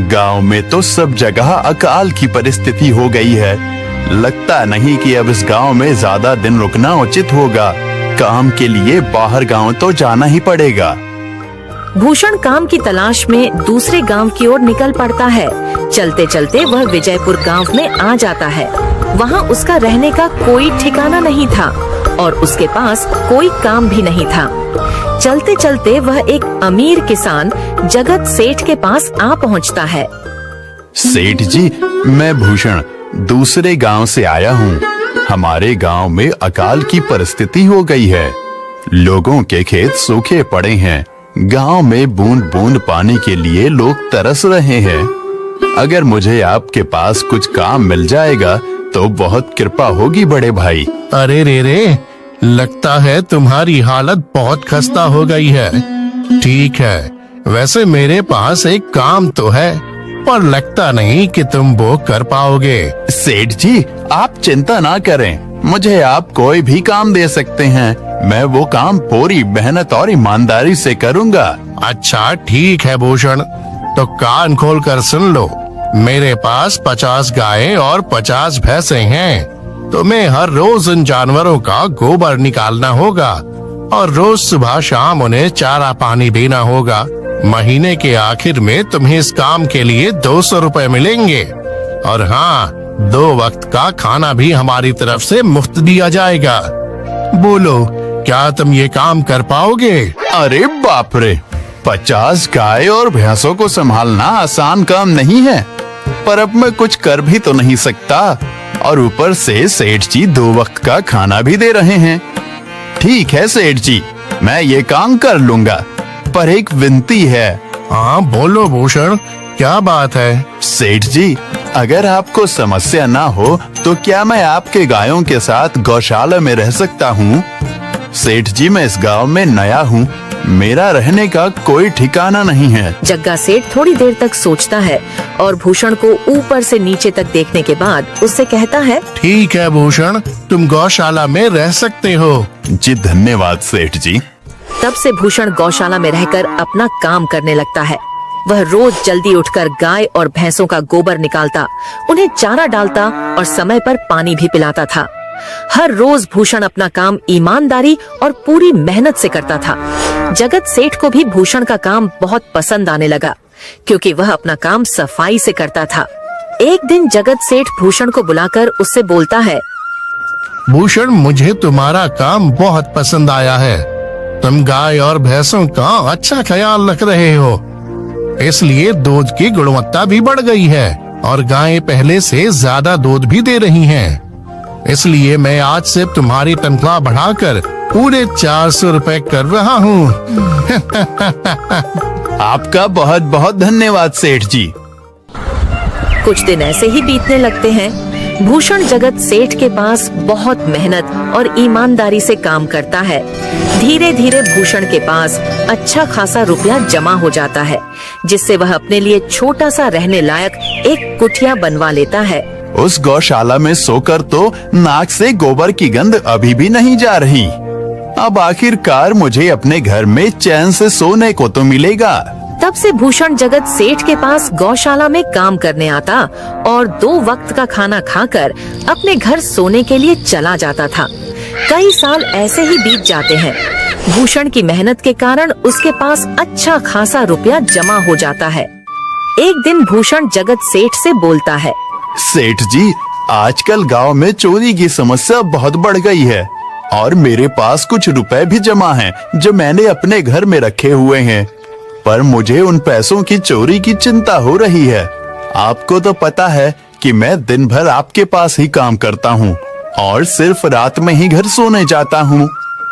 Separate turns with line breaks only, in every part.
गांव में तो सब जगह अकाल की परिस्थिति हो गई है। लगता नहीं कि अब इस गांव में ज्यादा दिन रुकना उचित होगा। काम के लिए बाहर गांव तो जाना ही पड़ेगा।
भूषण काम की तलाश में दूसरे गांव की ओर निकल पड़ता है। चलते चलते वह विजयपुर गांव में आ जाता है। वहां उसका रहने का कोई ठिकाना नहीं था और उसके पास कोई काम भी नहीं था। चलते चलते वह एक अमीर किसान जगत सेठ के पास आ पहुंचता है।
सेठ जी, मैं भूषण दूसरे गांव से आया हूँ। हमारे गांव में अकाल की परिस्थिति हो गई है। लोगों के खेत सूखे पड़े हैं। गांव में बूंद बूंद पानी के लिए लोग तरस रहे हैं। अगर मुझे आपके पास कुछ काम मिल जाएगा तो बहुत कृपा होगी बड़े भाई।
अरे रे, लगता है तुम्हारी हालत बहुत खस्ता हो गई है। ठीक है, वैसे मेरे पास एक काम तो है, पर लगता नहीं कि तुम वो कर पाओगे।
सेठ जी, आप चिंता ना करें। मुझे आप कोई भी काम दे सकते हैं। मैं वो काम पूरी मेहनत और ईमानदारी से करूंगा।
अच्छा ठीक है भूषण, तो कान खोल कर सुन लो। मेरे पास 50 गायें और 50 भैंसें हैं। तुम्हें हर रोज उन जानवरों का गोबर निकालना होगा और रोज सुबह शाम उन्हें चारा पानी देना होगा। महीने के आखिर में तुम्हें इस काम के लिए 200 रुपए मिलेंगे। और हाँ, 2 वक्त का खाना भी हमारी तरफ से मुफ्त दिया जाएगा। बोलो, क्या तुम ये काम कर पाओगे?
अरे बाप रे, 50 गाय और भैंसों को संभालना आसान काम नहीं है। पर अब मैं कुछ कर भी तो नहीं सकता, और ऊपर से सेठ जी 2 वक्त का खाना भी दे रहे हैं। ठीक है सेठ जी, मैं ये काम कर लूंगा, पर एक विनती है।
हाँ बोलो भूषण, क्या बात है?
सेठ जी, अगर आपको समस्या ना हो तो क्या मैं आपके गायों के साथ गौशाला में रह सकता हूँ? सेठ जी, मैं इस गांव में नया हूँ। मेरा रहने का कोई ठिकाना नहीं है।
जग्गा सेठ थोड़ी देर तक सोचता है और भूषण को ऊपर से नीचे तक देखने के बाद उससे कहता है,
ठीक है भूषण, तुम गौशाला में रह सकते हो।
जी धन्यवाद सेठ जी।
तब से भूषण गौशाला में रहकर अपना काम करने लगता है। वह रोज जल्दी उठकर गाय और भैंसों का गोबर निकालता, उन्हें चारा डालता और समय पर पानी भी पिलाता था। हर रोज भूषण अपना काम ईमानदारी और पूरी मेहनत से करता था। जगत सेठ को भी भूषण का काम बहुत पसंद आने लगा, क्योंकि वह अपना काम सफाई से करता था। एक दिन जगत सेठ भूषण को बुलाकर उससे बोलता है,
भूषण, मुझे तुम्हारा काम बहुत पसंद आया है। तुम गाय और भैंसों का अच्छा ख्याल रख रहे हो, इसलिए दूध की गुणवत्ता भी बढ़ गई है और गायें पहले से ज्यादा दूध भी दे रही हैं। इसलिए मैं आज से तुम्हारी तनख्वाह बढ़ाकर पूरे 400 रुपए कर रहा हूँ।
आपका बहुत बहुत धन्यवाद सेठ जी।
कुछ दिन ऐसे ही बीतने लगते हैं। भूषण जगत सेठ के पास बहुत मेहनत और ईमानदारी से काम करता है। धीरे धीरे भूषण के पास अच्छा खासा रुपया जमा हो जाता है, जिससे वह अपने लिए छोटा सा रहने लायक एक कुटिया बनवा लेता है।
उस गौशाला में सोकर तो नाक से गोबर की गंध अभी भी नहीं जा रही। अब आखिरकार मुझे अपने घर में चैन से सोने को तो मिलेगा।
तब से भूषण जगत सेठ के पास गौशाला में काम करने आता और 2 वक्त का खाना खाकर अपने घर सोने के लिए चला जाता था। कई साल ऐसे ही बीत जाते हैं। भूषण की मेहनत के कारण उसके पास अच्छा खासा रुपया जमा हो जाता है। एक दिन भूषण जगत सेठ से बोलता है,
सेठ जी, आजकल गांव में चोरी की समस्या बहुत बढ़ गई है और मेरे पास कुछ रुपए भी जमा हैं जो मैंने अपने घर में रखे हुए हैं, पर मुझे उन पैसों की चोरी की चिंता हो रही है। आपको तो पता है कि मैं दिन भर आपके पास ही काम करता हूँ और सिर्फ रात में ही घर सोने जाता हूँ,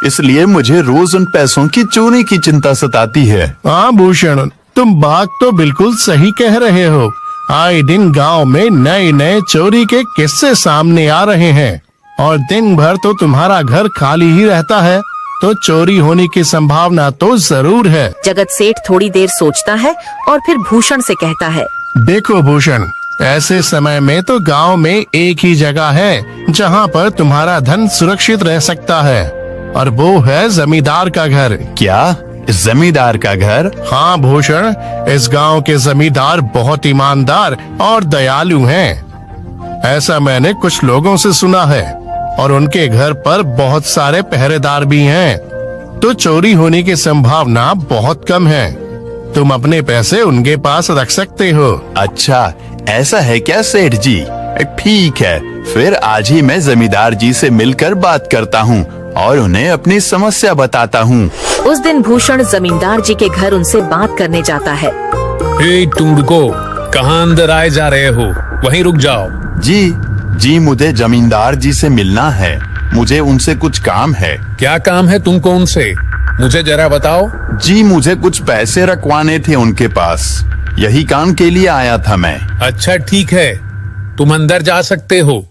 इसलिए मुझे रोज उन पैसों की चोरी की चिंता सताती है।
हाँ भूषण, तुम बात तो बिल्कुल सही कह रहे हो। आए दिन गांव में नए नए चोरी के किस्से सामने आ रहे हैं और दिन भर तो तुम्हारा घर खाली ही रहता है, तो चोरी होने की संभावना तो जरूर है।
जगत सेठ थोड़ी देर सोचता है और फिर भूषण से कहता है,
देखो भूषण, ऐसे समय में तो गांव में एक ही जगह है जहां पर तुम्हारा धन सुरक्षित रह सकता है, और वो है जमींदार का घर।
क्या जमींदार का घर?
हाँ भूषण, इस गांव के जमींदार बहुत ईमानदार और दयालु हैं। ऐसा मैंने कुछ लोगों से सुना है और उनके घर पर बहुत सारे पहरेदार भी हैं। तो चोरी होने की संभावना बहुत कम है। तुम अपने पैसे उनके पास रख सकते हो।
अच्छा, ऐसा है क्या सेठ जी? ठीक है, फिर आज ही मैं जमींदार जी से मिलकर बात करता हूँ और उन्हें अपनी समस्या बताता हूँ।
उस दिन भूषण जमींदार जी के घर उनसे बात करने जाता है।
हे टुंडको, कहाँ अंदर आए जा रहे हो? वहीं रुक जाओ।
जी, मुझे जमींदार जी से मिलना है। मुझे उनसे कुछ काम है।
क्या काम है तुमको उनसे? मुझे जरा बताओ।
जी, मुझे कुछ पैसे रखवाने थे उनके पास। यही काम के लिए आया था मैं।
अच्छा ठीक है, तुम अंदर जा सकते हो।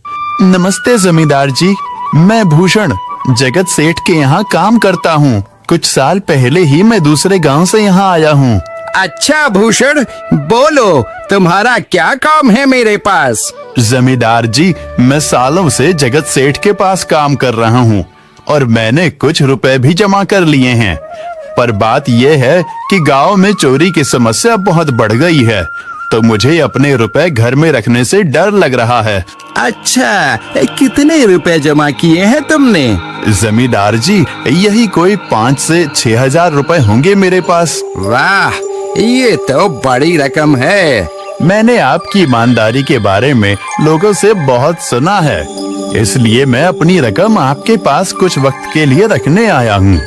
नमस्ते जमींदार जी, मैं भूषण जगत सेठ के यहाँ काम करता हूँ। कुछ साल पहले ही मैं दूसरे गांव से यहाँ आया हूँ।
अच्छा भूषण, बोलो तुम्हारा क्या काम है मेरे पास?
जमींदार जी, मैं सालों से जगत सेठ के पास काम कर रहा हूँ और मैंने कुछ रुपए भी जमा कर लिए हैं। पर बात यह है कि गांव में चोरी की समस्या बहुत बढ़ गई है, तो मुझे अपने रुपए घर में रखने से डर लग रहा है।
अच्छा, कितने रुपए जमा किए हैं तुमने?
जमींदार जी, यही कोई 5 से 6 हजार रुपए होंगे मेरे पास।
वाह, ये तो बड़ी रकम है।
मैंने आपकी ईमानदारी के बारे में लोगों से बहुत सुना है, इसलिए मैं अपनी रकम आपके पास कुछ वक्त के लिए रखने आया हूँ।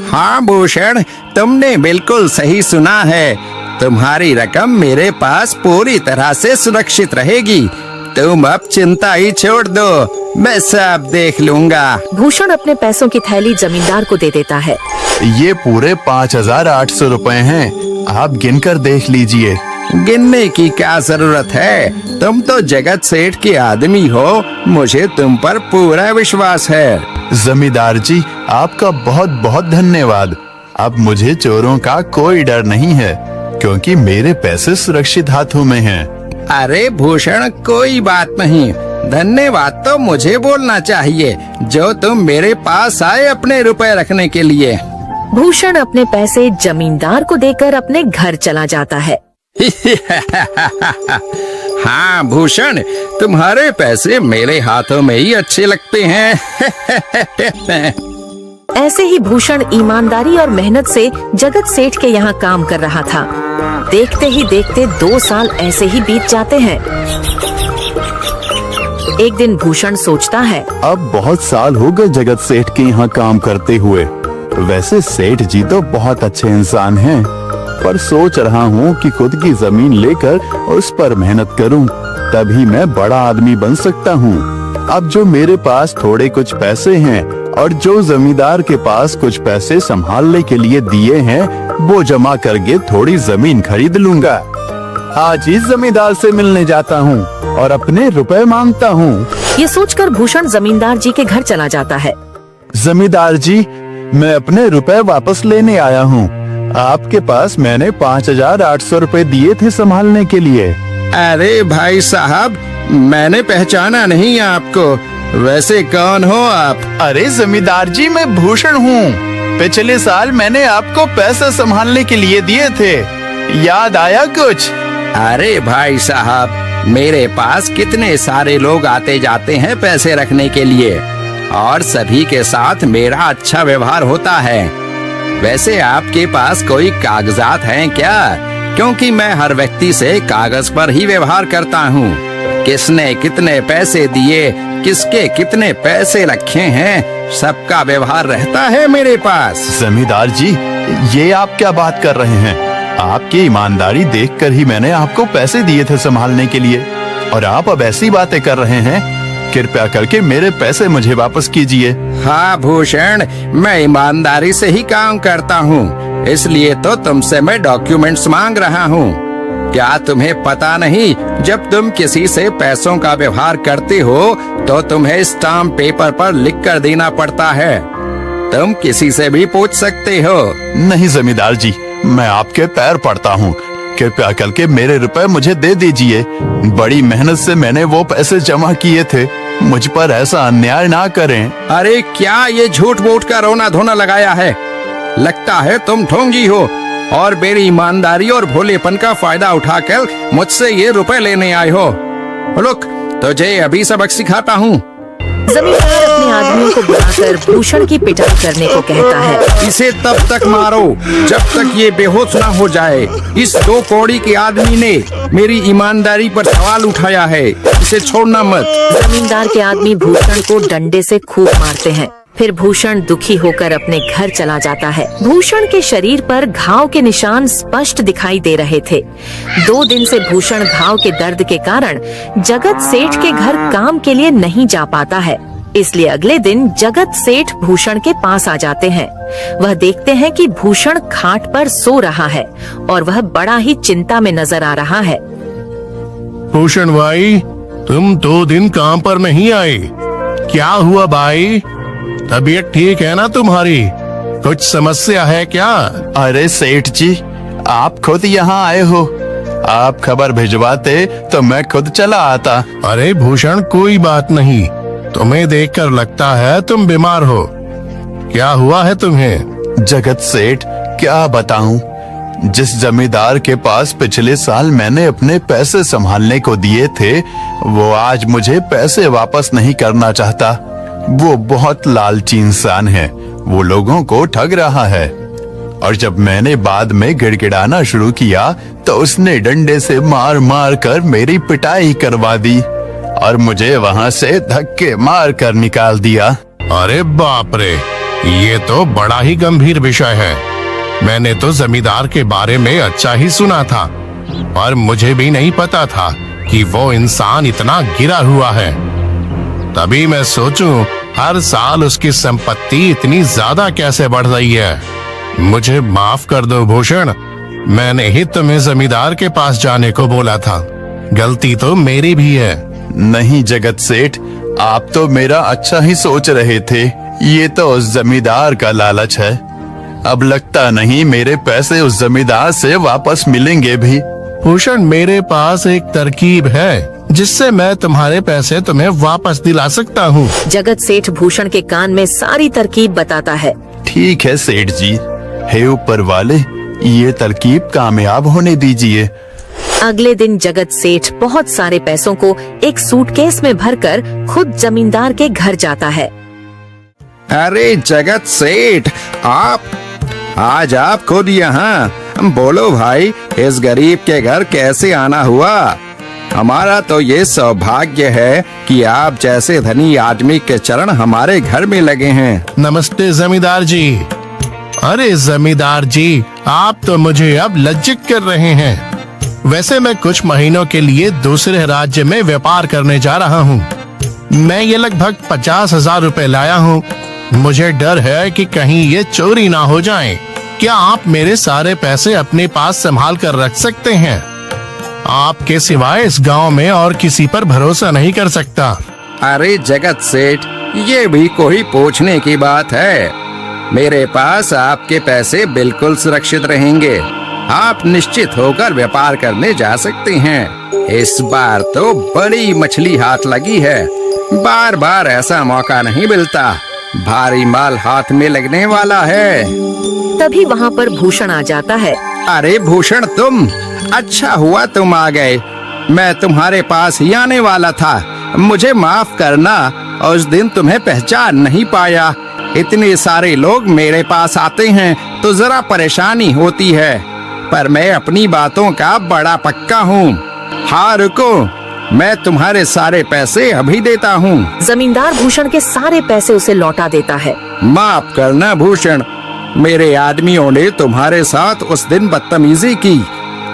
हाँ भूषण, तुमने बिल्कुल सही सुना है। तुम्हारी रकम मेरे पास पूरी तरह से सुरक्षित रहेगी। तुम अब चिंता ही छोड़ दो, मैं सब देख लूंगा।
भूषण अपने पैसों की थैली जमींदार को दे देता है।
ये पूरे 5,800 रुपए हैं, आप गिनकर देख लीजिए।
गिनने की क्या जरूरत है? तुम तो जगत सेठ के आदमी हो, मुझे तुम पर पूरा विश्वास है।
जमींदार जी, आपका बहुत बहुत धन्यवाद। अब मुझे चोरों का कोई डर नहीं है, क्योंकि मेरे पैसे सुरक्षित हाथों में हैं।
अरे भूषण, कोई बात नहीं, धन्यवाद तो मुझे बोलना चाहिए, जो तुम मेरे पास आए अपने रुपए रखने के लिए।
भूषण अपने पैसे जमींदार को देकर अपने घर चला जाता है।
हाँ भूषण, तुम्हारे पैसे मेरे हाथों में ही अच्छे लगते हैं।
ऐसे ही भूषण ईमानदारी और मेहनत से जगत सेठ के यहाँ काम कर रहा था। देखते ही देखते 2 साल ऐसे ही बीत जाते हैं। एक दिन भूषण सोचता है,
अब बहुत साल हो गए जगत सेठ के यहाँ काम करते हुए। वैसे सेठ जी तो बहुत अच्छे इंसान हैं, पर सोच रहा हूँ कि खुद की जमीन लेकर उस पर मेहनत करूँ, तभी मैं बड़ा आदमी बन सकता हूँ। अब जो मेरे पास थोड़े कुछ पैसे हैं और जो जमींदार के पास कुछ पैसे संभालने के लिए दिए हैं, वो जमा करके थोड़ी जमीन खरीद लूंगा। आज ही जमींदार से मिलने जाता हूँ और अपने रुपए मांगता हूँ।
ये सोचकर भूषण जमींदार जी के घर चला जाता है।
जमींदार जी, मैं अपने रुपए वापस लेने आया हूँ। आपके पास मैंने 5,800 रुपए दिए थे संभालने के लिए।
अरे भाई साहब, मैंने पहचाना नहीं आपको। वैसे कौन हो आप?
अरे जमींदार जी, मैं भूषण हूँ। पिछले साल मैंने आपको पैसे संभालने के लिए दिए थे, याद आया कुछ?
अरे भाई साहब, मेरे पास कितने सारे लोग आते जाते हैं पैसे रखने के लिए, और सभी के साथ मेरा अच्छा व्यवहार होता है। वैसे आपके पास कोई कागजात हैं क्या? क्योंकि मैं हर व्यक्ति से कागज पर ही व्यवहार करता हूँ। किसने कितने पैसे दिए, किसके कितने पैसे रखे हैं, सबका व्यवहार रहता है मेरे पास।
जमींदार जी, ये आप क्या बात कर रहे हैं? आपकी ईमानदारी देखकर ही मैंने आपको पैसे दिए थे संभालने के लिए, और आप अब ऐसी बातें कर रहे हैं। कृपया करके मेरे पैसे मुझे वापस कीजिए।
हाँ भूषण, मैं ईमानदारी से ही काम करता हूँ, इसलिए तो तुमसे मैं डॉक्यूमेंट्स मांग रहा हूँ। क्या तुम्हें पता नहीं, जब तुम किसी से पैसों का व्यवहार करते हो तो तुम्हें स्टाम्प पेपर पर लिख कर देना पड़ता है। तुम किसी से भी पूछ सकते हो।
नहीं जमींदार जी, मैं आपके पैर पड़ता हूँ, कृपया करके मेरे रुपए मुझे दे दीजिए। बड़ी मेहनत से मैंने वो पैसे जमा किए थे, मुझ पर ऐसा अन्याय ना करें।
अरे क्या ये झूठ मूठ का रोना धोना लगाया है? लगता है तुम ढोंगी हो और मेरी ईमानदारी और भोलेपन का फायदा उठाकर मुझसे ये रुपए लेने आए हो। रुक, तुझे अभी सबक सिखाता हूँ।
जमींदार अपने आदमियों को बुलाकर भूषण की पिटाई करने को कहता है।
इसे तब तक मारो जब तक ये बेहोश ना हो जाए। इस 2 कौड़ी के आदमी ने मेरी ईमानदारी पर सवाल उठाया है, इसे छोड़ना मत।
जमींदार के आदमी भूषण को डंडे से खूब मारते हैं। फिर भूषण दुखी होकर अपने घर चला जाता है। भूषण के शरीर पर घाव के निशान स्पष्ट दिखाई दे रहे थे। 2 दिन से भूषण घाव के दर्द के कारण जगत सेठ के घर काम के लिए नहीं जा पाता है। इसलिए अगले दिन जगत सेठ भूषण के पास आ जाते हैं। वह देखते हैं कि भूषण खाट पर सो रहा है और वह बड़ा ही चिंता में नजर आ रहा है।
भूषण भाई, तुम 2 दिन काम पर नहीं आए, क्या हुआ भाई? तबीयत ठीक है ना तुम्हारी? कुछ समस्या है क्या?
अरे सेठ जी, आप खुद यहाँ आए हो। आप खबर भिजवाते तो मैं खुद चला आता।
अरे भूषण, कोई बात नहीं, तुम्हें देखकर लगता है तुम बीमार हो। क्या हुआ है तुम्हें?
जगत सेठ, क्या बताऊं, जिस जमींदार के पास पिछले साल मैंने अपने पैसे संभालने को दिए थे, वो आज मुझे पैसे वापस नहीं करना चाहता। वो बहुत लालची इंसान है, वो लोगों को ठग रहा है। और जब मैंने बाद में गिड़गिड़ाना शुरू किया तो उसने डंडे से मार मार कर मेरी पिटाई करवा दी और मुझे वहां से धक्के मार कर निकाल दिया।
अरे बाप रे, ये तो बड़ा ही गंभीर विषय है। मैंने तो जमींदार के बारे में अच्छा ही सुना था, पर मुझे भी नहीं पता था कि वो इंसान इतना गिरा हुआ है। तभी मैं सोचूं, हर साल उसकी संपत्ति इतनी ज्यादा कैसे बढ़ रही है। मुझे माफ कर दो भूषण, मैंने ही तुम्हें जमींदार के पास जाने को बोला था। गलती तो मेरी भी है।
नहीं जगत सेठ, आप तो मेरा अच्छा ही सोच रहे थे। ये तो उस जमींदार का लालच है। अब लगता नहीं मेरे पैसे उस जमींदार से वापस मिलेंगे भी।
भूषण, मेरे पास एक तरकीब है जिससे मैं तुम्हारे पैसे तुम्हें वापस दिला सकता हूँ।
जगत सेठ भूषण के कान में सारी तरकीब बताता है।
ठीक है सेठ जी, हे ऊपर वाले, ये तरकीब कामयाब होने दीजिए।
अगले दिन जगत सेठ बहुत सारे पैसों को एक सूटकेस में भरकर खुद जमींदार के घर जाता है।
अरे जगत सेठ, आज आप खुद यहाँ? बोलो भाई, इस गरीब के घर कैसे आना हुआ? हमारा तो ये सौभाग्य है कि आप जैसे धनी आदमी के चरण हमारे घर में लगे हैं।
नमस्ते जमींदार जी। अरे जमींदार जी, आप तो मुझे अब लज्जित कर रहे हैं। वैसे मैं कुछ महीनों के लिए दूसरे राज्य में व्यापार करने जा रहा हूँ। मैं ये लगभग 50,000 रुपए लाया हूँ। मुझे डर है कि कहीं ये चोरी ना हो जाए। क्या आप मेरे सारे पैसे अपने पास संभाल कर रख सकते हैं? आपके सिवाय इस गांव में और किसी पर भरोसा नहीं कर सकता।
अरे जगत सेठ, ये भी कोई पूछने की बात है? मेरे पास आपके पैसे बिल्कुल सुरक्षित रहेंगे। आप निश्चित होकर व्यापार करने जा सकते हैं। इस बार तो बड़ी मछली हाथ लगी है। बार बार ऐसा मौका नहीं मिलता। भारी माल हाथ में लगने वाला है।
तभी वहाँ पर भूषण आ जाता है।
अरे भूषण, तुम? अच्छा हुआ तुम आ गए। मैं तुम्हारे पास ही आने वाला था। मुझे माफ करना, उस दिन तुम्हें पहचान नहीं पाया। इतने सारे लोग मेरे पास आते हैं तो जरा परेशानी होती है, पर मैं अपनी बातों का बड़ा पक्का हूँ। हाँ रुको, मैं तुम्हारे सारे पैसे अभी देता हूँ।
जमींदार भूषण के सारे पैसे उसे लौटा देता है।
माफ करना भूषण, मेरे आदमियों ने तुम्हारे साथ उस दिन बदतमीजी की।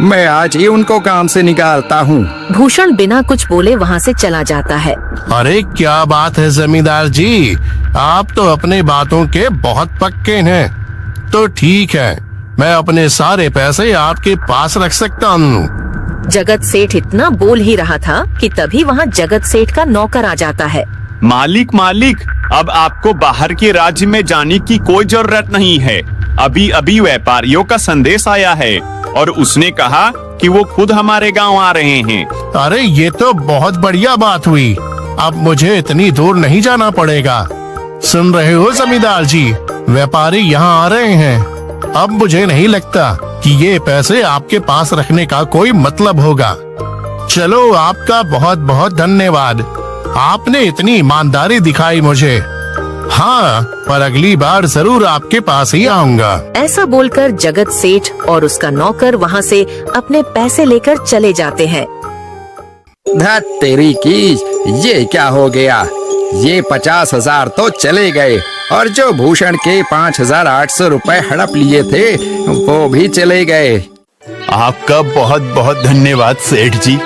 मैं आज ही उनको काम से निकालता हूँ।
भूषण बिना कुछ बोले वहाँ से चला जाता है।
अरे क्या बात है जमींदार जी, आप तो अपने बातों के बहुत पक्के हैं। तो ठीक है, मैं अपने सारे पैसे आपके पास रख सकता हूँ।
जगत सेठ इतना बोल ही रहा था कि तभी वहाँ जगत सेठ का नौकर आ जाता है।
मालिक, अब आपको बाहर के राज्य में जाने की कोई जरूरत नहीं है। अभी अभी व्यापारियों का संदेश आया है और उसने कहा कि वो खुद हमारे गांव आ रहे हैं।
अरे ये तो बहुत बढ़िया बात हुई। अब मुझे इतनी दूर नहीं जाना पड़ेगा। सुन रहे हो जमींदार जी, व्यापारी यहाँ आ रहे हैं। अब मुझे नहीं लगता कि ये पैसे आपके पास रखने का कोई मतलब होगा। चलो, आपका बहुत बहुत धन्यवाद। आपने इतनी ईमानदारी दिखाई मुझे। हाँ, पर अगली बार जरूर आपके पास ही आऊंगा।
ऐसा बोलकर जगत सेठ और उसका नौकर वहाँ से अपने पैसे लेकर चले जाते हैं।
धत तेरी की, ये क्या हो गया? ये 50,000 तो चले गए और जो भूषण के 5,800 रुपए हड़प लिए थे वो भी चले गए।
आपका बहुत बहुत धन्यवाद सेठ जी।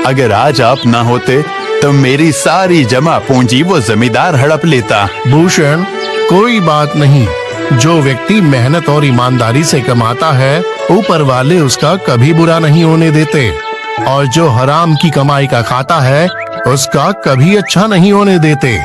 अगर आज आप ना होते तो मेरी सारी जमा पूंजी वो जमींदार हड़प लेता।
भूषण, कोई बात नहीं। जो व्यक्ति मेहनत और ईमानदारी से कमाता है, ऊपर वाले उसका कभी बुरा नहीं होने देते, और जो हराम की कमाई का खाता है उसका कभी अच्छा नहीं होने देते।